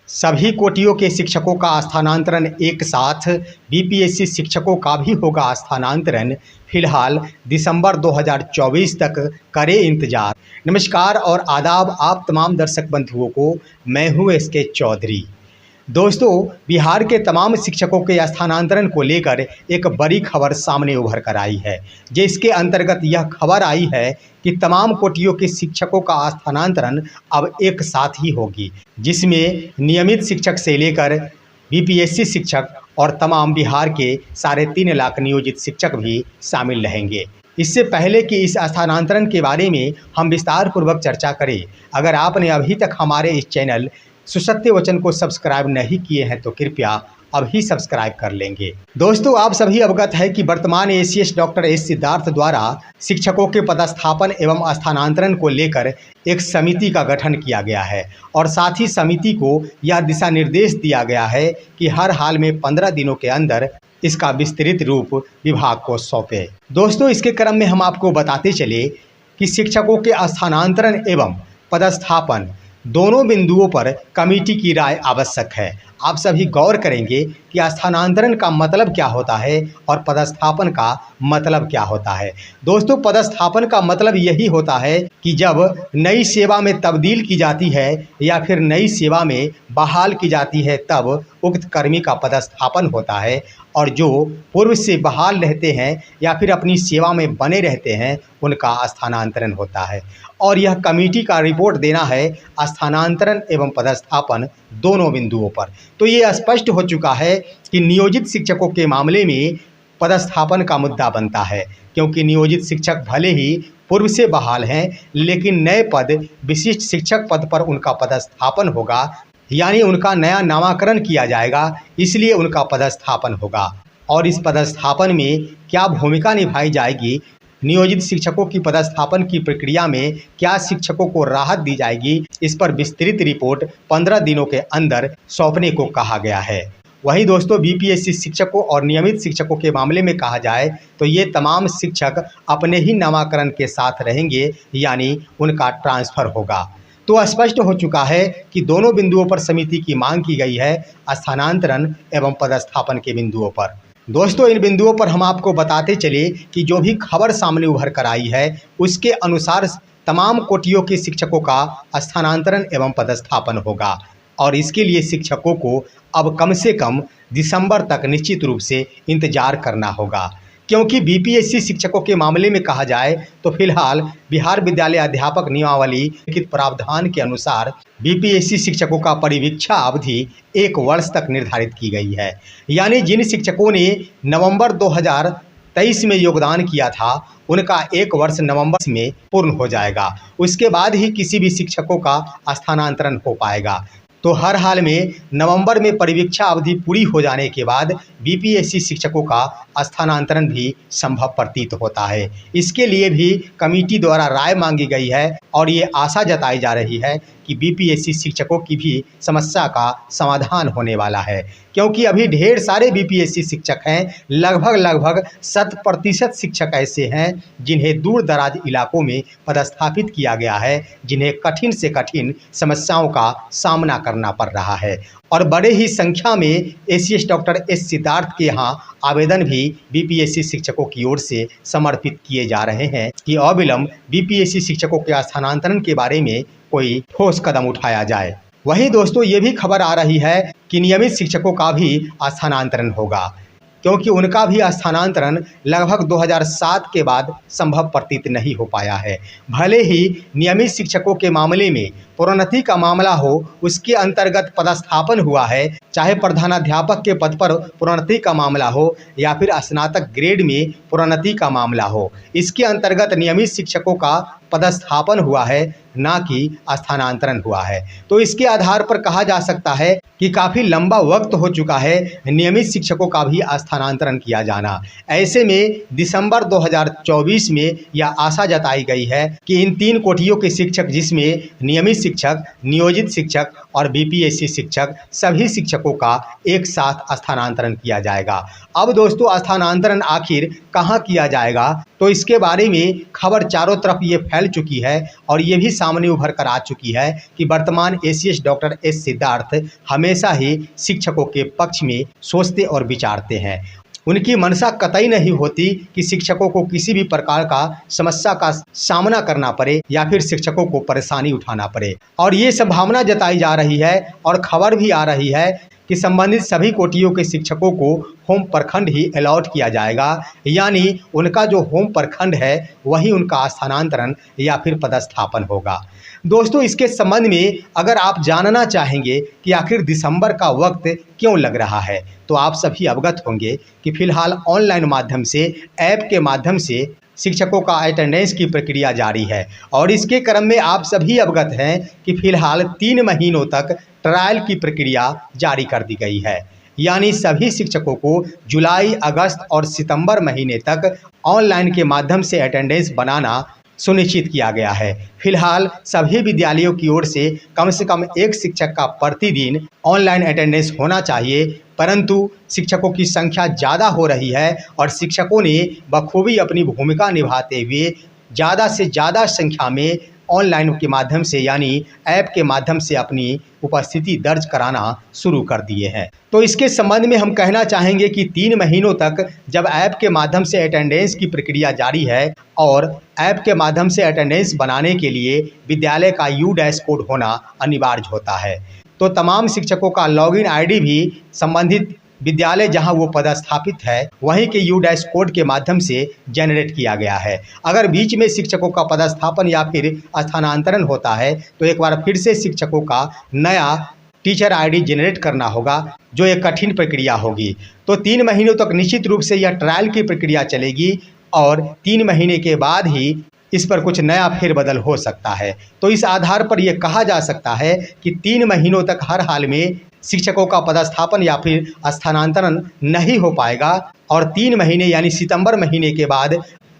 सभी कोटियों के शिक्षकों का स्थानांतरण एक साथ, बीपीएससी शिक्षकों का भी होगा स्थानांतरण। फिलहाल दिसंबर 2024 तक करें इंतजार। नमस्कार और आदाब आप तमाम दर्शक बंधुओं को, मैं हूं एसके चौधरी। दोस्तों, बिहार के तमाम शिक्षकों के स्थानांतरण को लेकर एक बड़ी खबर सामने उभर कर आई है, जिसके अंतर्गत यह खबर आई है कि तमाम कोटियों के शिक्षकों का स्थानांतरण अब एक साथ ही होगी, जिसमें नियमित शिक्षक से लेकर बीपीएससी शिक्षक और तमाम बिहार के 3.5 लाख नियोजित शिक्षक भी शामिल रहेंगे। इससे पहले कि इस स्थानांतरण के बारे में हम विस्तार पूर्वक चर्चा करें, अगर आपने अभी तक हमारे इस चैनल सुसत्य वचन को सब्सक्राइब नहीं किए हैं तो कृपया अभी सब्सक्राइब कर लेंगे। दोस्तों, आप सभी अवगत है कि वर्तमान एसीएस डॉक्टर एस सिद्धार्थ द्वारा शिक्षकों के पदस्थापन एवं स्थानांतरण को लेकर एक समिति का गठन किया गया है और साथ ही समिति को यह दिशा निर्देश दिया गया है कि हर हाल में 15 दिनों के अंदर इसका विस्तृत रूप विभाग को सौंपे। दोस्तों, इसके क्रम में हम आपको बताते चले कि शिक्षकों के स्थानांतरण एवं पदस्थापन दोनों बिंदुओं पर कमेटी की राय आवश्यक है। आप सभी गौर करेंगे कि स्थानांतरण का मतलब क्या होता है और पदस्थापन का मतलब क्या होता है। दोस्तों, पदस्थापन का मतलब यही होता है कि जब नई सेवा में तब्दील की जाती है या फिर नई सेवा में बहाल की जाती है, तब उक्त कर्मी का पदस्थापन होता है और जो पूर्व से बहाल रहते हैं या फिर अपनी सेवा में बने रहते हैं, उनका स्थानांतरण होता है। और यह कमेटी का रिपोर्ट देना है स्थानांतरण एवं पदस्थापन दोनों बिंदुओं पर। तो ये स्पष्ट हो चुका है कि नियोजित शिक्षकों के मामले में पदस्थापन का मुद्दा बनता है, क्योंकि नियोजित शिक्षक भले ही पूर्व से बहाल हैं, लेकिन नए पद विशिष्ट शिक्षक पद पर उनका पदस्थापन होगा, यानी उनका नया नामाकरण किया जाएगा, इसलिए उनका पदस्थापन होगा। और इस पदस्थापन में क्या भूमिका निभाई जाएगी, नियोजित शिक्षकों की पदस्थापन की प्रक्रिया में क्या शिक्षकों को राहत दी जाएगी, इस पर विस्तृत रिपोर्ट 15 दिनों के अंदर सौंपने को कहा गया है। वहीं दोस्तों, बीपीएससी शिक्षकों और नियमित शिक्षकों के मामले में कहा जाए तो ये तमाम शिक्षक अपने ही नामाकरण के साथ रहेंगे, यानी उनका ट्रांसफ़र होगा। तो स्पष्ट हो चुका है कि दोनों बिंदुओं पर समिति की मांग की गई है, स्थानांतरण एवं पदस्थापन के बिंदुओं पर। दोस्तों, इन बिंदुओं पर हम आपको बताते चले कि जो भी खबर सामने उभर कर आई है, उसके अनुसार तमाम कोटियों के शिक्षकों का स्थानांतरण एवं पदस्थापन होगा और इसके लिए शिक्षकों को अब कम से कम दिसंबर तक निश्चित रूप से इंतजार करना होगा। क्योंकि बीपीएससी शिक्षकों के मामले में कहा जाए तो फिलहाल बिहार विद्यालय अध्यापक नियमावली लिखित प्रावधान के अनुसार बीपीएससी शिक्षकों का परिवीक्षा अवधि 1 वर्ष तक निर्धारित की गई है। यानी जिन शिक्षकों ने नवंबर 2023 में योगदान किया था, उनका 1 वर्ष नवंबर में पूर्ण हो जाएगा। उसके बाद ही किसी भी शिक्षकों का स्थानांतरण हो पाएगा। तो हर हाल में नवंबर में परिवीक्षा अवधि पूरी हो जाने के बाद बीपीएससी शिक्षकों का स्थानांतरण भी संभव प्रतीत होता है। इसके लिए भी कमेटी द्वारा राय मांगी गई है और ये आशा जताई जा रही है कि बीपीएससी शिक्षकों की भी समस्या का समाधान होने वाला है, क्योंकि अभी ढेर सारे बीपीएससी शिक्षक हैं। लगभग 100% शिक्षक ऐसे हैं जिन्हें दूर दराज इलाकों में पदस्थापित किया गया है, जिन्हें कठिन से कठिन समस्याओं का सामना करना पड़ रहा है। और बड़े ही संख्या में एसीएस डॉक्टर एस सिद्धार्थ के यहाँ आवेदन भी बीपीएससी शिक्षकों की ओर से समर्पित किए जा रहे हैं कि अविलंब बीपीएससी शिक्षकों के स्थानांतरण के बारे में कोई ठोस कदम उठाया जाए। वहीं दोस्तों, ये भी खबर आ रही है कि नियमित शिक्षकों का भी स्थानांतरण होगा, क्योंकि उनका भी स्थानांतरण लगभग 2007 के बाद संभव प्रतीत नहीं हो पाया है। भले ही नियमित शिक्षकों के मामले में प्रोन्नति का मामला हो, उसके अंतर्गत पदस्थापन हुआ है, चाहे प्रधानाध्यापक के पद पर प्रोन्नति का मामला हो या फिर स्नातक ग्रेड में प्रोन्नति का मामला हो, इसके अंतर्गत नियमित शिक्षकों का पदस्थापन हुआ है, ना कि स्थानांतरण हुआ है। तो इसके आधार पर कहा जा सकता है कि काफ़ी लंबा वक्त हो चुका है नियमित शिक्षकों का भी स्थानांतरण किया जाना। ऐसे में दिसंबर 2024 में यह आशा जताई गई है कि इन 3 कोटियों के शिक्षक, जिसमें नियमित शिक्षक, नियोजित शिक्षक और बीपीएससी शिक्षक सभी शिक्षकों का एक साथ स्थानांतरण किया जाएगा। अब दोस्तों स्थानांतरण आखिर कहाँ किया जाएगा, तो इसके बारे में खबर चारों तरफ ये फैल चुकी है और ये भी सामने उभर कर आ चुकी है कि वर्तमान एसीएस डॉक्टर एस सिद्धार्थ हमेशा ही शिक्षकों के पक्ष में सोचते और विचारते हैं। उनकी मंशा कतई नहीं होती कि शिक्षकों को किसी भी प्रकार का समस्या का सामना करना पड़े या फिर शिक्षकों को परेशानी उठाना पड़े। और ये संभावना जताई जा रही है और खबर भी आ रही है कि संबंधित सभी कोटियों के शिक्षकों को होम प्रखंड ही अलॉट किया जाएगा, यानी उनका जो होम प्रखंड है वही उनका स्थानांतरण या फिर पदस्थापन होगा। दोस्तों इसके संबंध में अगर आप जानना चाहेंगे कि आखिर दिसंबर का वक्त क्यों लग रहा है, तो आप सभी अवगत होंगे कि फिलहाल ऑनलाइन माध्यम से ऐप के माध्यम से शिक्षकों का अटेंडेंस की प्रक्रिया जारी है और इसके क्रम में आप सभी अवगत हैं कि फिलहाल 3 महीनों तक ट्रायल की प्रक्रिया जारी कर दी गई है, यानी सभी शिक्षकों को जुलाई, अगस्त और सितंबर महीने तक ऑनलाइन के माध्यम से अटेंडेंस बनाना सुनिश्चित किया गया है। फिलहाल सभी विद्यालयों की ओर से कम एक शिक्षक का प्रतिदिन ऑनलाइन अटेंडेंस होना चाहिए, परंतु शिक्षकों की संख्या ज़्यादा हो रही है और शिक्षकों ने बखूबी अपनी भूमिका निभाते हुए ज़्यादा से ज़्यादा संख्या में ऑनलाइन के माध्यम से यानी ऐप के माध्यम से अपनी उपस्थिति दर्ज कराना शुरू कर दिए हैं। तो इसके संबंध में हम कहना चाहेंगे कि 3 महीनों तक जब ऐप के माध्यम से अटेंडेंस की प्रक्रिया जारी है और ऐप के माध्यम से अटेंडेंस बनाने के लिए विद्यालय का U- कोड होना अनिवार्य होता है, तो तमाम शिक्षकों का लॉगिन आईडी भी संबंधित विद्यालय जहां वो पदस्थापित है वहीं के U- कोड के माध्यम से जनरेट किया गया है। अगर बीच में शिक्षकों का पदस्थापन या फिर स्थानांतरण होता है तो एक बार फिर से शिक्षकों का नया टीचर आईडी जनरेट करना होगा, जो एक कठिन प्रक्रिया होगी। तो 3 महीनों तक निश्चित रूप से यह ट्रायल की प्रक्रिया चलेगी और 3 महीने के बाद ही इस पर कुछ नया फेरबदल हो सकता है। तो इस आधार पर यह कहा जा सकता है कि 3 महीनों तक हर हाल में शिक्षकों का पदस्थापन या फिर स्थानांतरण नहीं हो पाएगा और 3 महीने यानी सितंबर महीने के बाद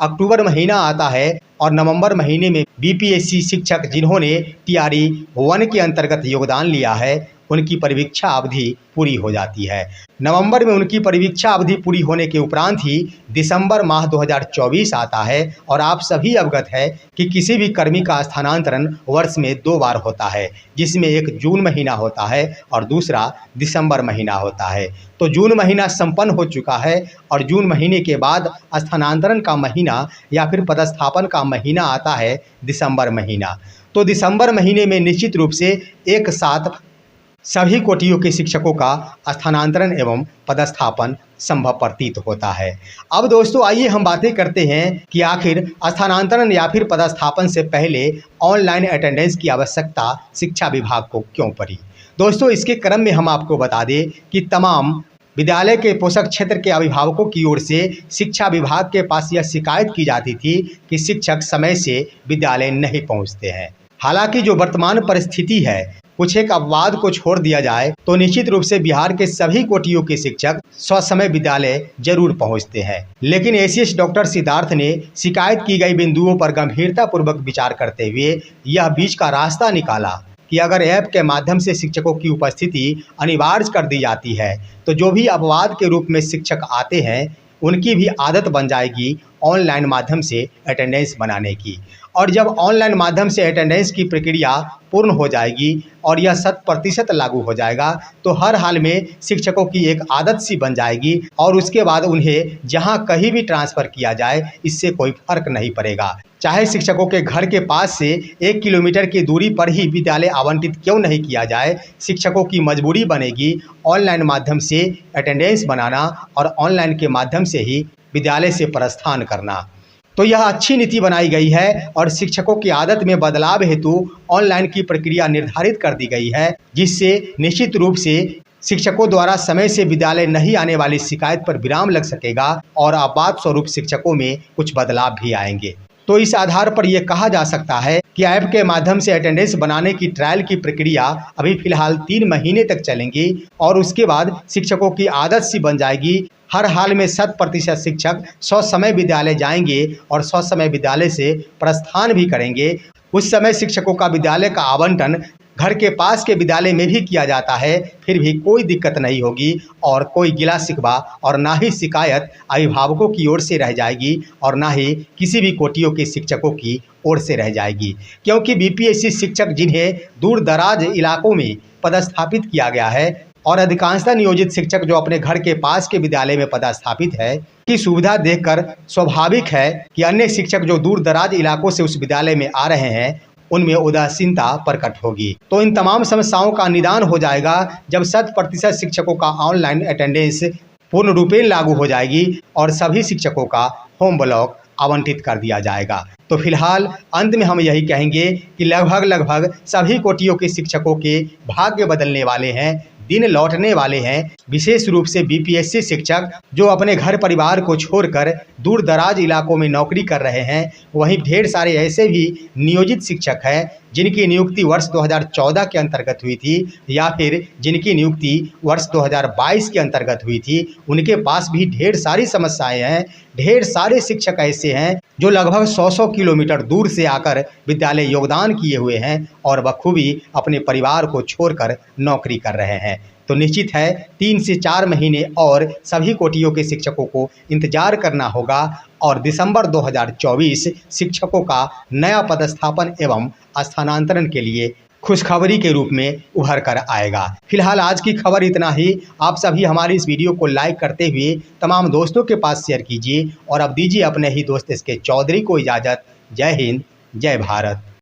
अक्टूबर महीना आता है और नवंबर महीने में बीपीएससी शिक्षक जिन्होंने TRE 1 के अंतर्गत योगदान लिया है उनकी परिवीक्षा अवधि पूरी हो जाती है। नवंबर में उनकी परिवीक्षा अवधि पूरी होने के उपरांत ही दिसंबर माह 2024 आता है और आप सभी अवगत है कि किसी भी कर्मी का स्थानांतरण वर्ष में 2 बार होता है, जिसमें एक जून महीना होता है और दूसरा दिसंबर महीना होता है। तो जून महीना संपन्न हो चुका है और जून महीने के बाद स्थानांतरण का महीना या फिर पदस्थापन का महीना आता है दिसंबर महीना। तो दिसंबर महीने में निश्चित रूप से एक साथ सभी कोटियों के शिक्षकों का स्थानांतरण एवं पदस्थापन संभव प्रतीत होता है। अब दोस्तों आइए हम बातें करते हैं कि आखिर स्थानांतरण या फिर पदस्थापन से पहले ऑनलाइन अटेंडेंस की आवश्यकता शिक्षा विभाग को क्यों पड़ी। दोस्तों इसके क्रम में हम आपको बता दें कि तमाम विद्यालय के पोषक क्षेत्र के अभिभावकों की ओर से शिक्षा विभाग के पास यह शिकायत की जाती थी कि शिक्षक समय से विद्यालय नहीं पहुंचते हैं। हालांकि जो वर्तमान परिस्थिति है, कुछ एक अपवाद को छोड़ दिया जाए तो निश्चित रूप से बिहार के सभी कोटियों के शिक्षक ससमय विद्यालय जरूर पहुंचते हैं, लेकिन एसीएस डॉक्टर सिद्धार्थ ने शिकायत की गई बिंदुओं पर गंभीरतापूर्वक विचार करते हुए यह बीच का रास्ता निकाला कि अगर ऐप के माध्यम से शिक्षकों की उपस्थिति अनिवार्य कर दी जाती है तो जो भी अपवाद के रूप में शिक्षक आते हैं उनकी भी आदत बन जाएगी ऑनलाइन माध्यम से अटेंडेंस बनाने की। और जब ऑनलाइन माध्यम से अटेंडेंस की प्रक्रिया पूर्ण हो जाएगी और यह 100% लागू हो जाएगा तो हर हाल में शिक्षकों की एक आदत सी बन जाएगी और उसके बाद उन्हें जहां कहीं भी ट्रांसफ़र किया जाए इससे कोई फर्क नहीं पड़ेगा। चाहे शिक्षकों के घर के पास से 1 किलोमीटर की दूरी पर ही विद्यालय आवंटित क्यों नहीं किया जाए, शिक्षकों की मजबूरी बनेगी ऑनलाइन माध्यम से अटेंडेंस बनाना और ऑनलाइन के माध्यम से ही विद्यालय से प्रस्थान करना। तो यह अच्छी नीति बनाई गई है और शिक्षकों की आदत में बदलाव हेतु ऑनलाइन की प्रक्रिया निर्धारित कर दी गई है, जिससे निश्चित रूप से शिक्षकों द्वारा समय से विद्यालय नहीं आने वाली शिकायत पर विराम लग सकेगा और आपात स्वरूप शिक्षकों में कुछ बदलाव भी आएंगे। तो इस आधार पर यह कहा जा सकता है कि ऐप के माध्यम से अटेंडेंस बनाने की ट्रायल की प्रक्रिया अभी फिलहाल 3 महीने तक चलेंगी और उसके बाद शिक्षकों की आदत सी बन जाएगी। हर हाल में 100% शिक्षक ससमय विद्यालय जाएंगे और ससमय विद्यालय से प्रस्थान भी करेंगे। उस समय शिक्षकों का विद्यालय का आवंटन घर के पास के विद्यालय में भी किया जाता है, फिर भी कोई दिक्कत नहीं होगी और कोई गिला शिकवा और ना ही शिकायत अभिभावकों की ओर से रह जाएगी और ना ही किसी भी कोटियों के शिक्षकों की ओर से रह जाएगी। क्योंकि बीपीएससी शिक्षक जिन्हें दूर दराज इलाकों में पदस्थापित किया गया है और अधिकांशतः नियोजित शिक्षक जो अपने घर के पास के विद्यालय में पदस्थापित है, की सुविधा देखकर स्वाभाविक है कि अन्य शिक्षक जो दूर दराज इलाकों से उस विद्यालय में आ रहे हैं उनमें उदासीनता प्रकट होगी। तो इन तमाम समस्याओं का निदान हो जाएगा जब 100% शिक्षकों का ऑनलाइन अटेंडेंस पूर्ण रूपेण लागू हो जाएगी और सभी शिक्षकों का होम ब्लॉक आवंटित कर दिया जाएगा। तो फिलहाल अंत में हम यही कहेंगे कि लगभग सभी कोटियों के शिक्षकों के भाग्य बदलने वाले हैं, दिन लौटने वाले हैं। विशेष रूप से बीपीएससी शिक्षक जो अपने घर परिवार को छोड़कर दूर दराज इलाकों में नौकरी कर रहे हैं, वहीं ढेर सारे ऐसे भी नियोजित शिक्षक हैं जिनकी नियुक्ति वर्ष 2014 के अंतर्गत हुई थी या फिर जिनकी नियुक्ति वर्ष 2022 के अंतर्गत हुई थी। उनके पास भी ढेर सारी समस्याएं हैं। ढेर सारे शिक्षक ऐसे हैं जो लगभग 100 किलोमीटर दूर से आकर विद्यालय योगदान किए हुए हैं और बखूबी अपने परिवार को छोड़कर नौकरी कर रहे हैं। तो निश्चित है 3 से 4 महीने और सभी कोटियों के शिक्षकों को इंतजार करना होगा और दिसंबर 2024 शिक्षकों का नया पदस्थापन एवं स्थानांतरण के लिए खुशखबरी के रूप में उभर कर आएगा। फिलहाल आज की खबर इतना ही। आप सभी हमारी इस वीडियो को लाइक करते हुए तमाम दोस्तों के पास शेयर कीजिए और अब दीजिए अपने ही दोस्त SK चौधरी को इजाज़त। जय हिंद, जय भारत।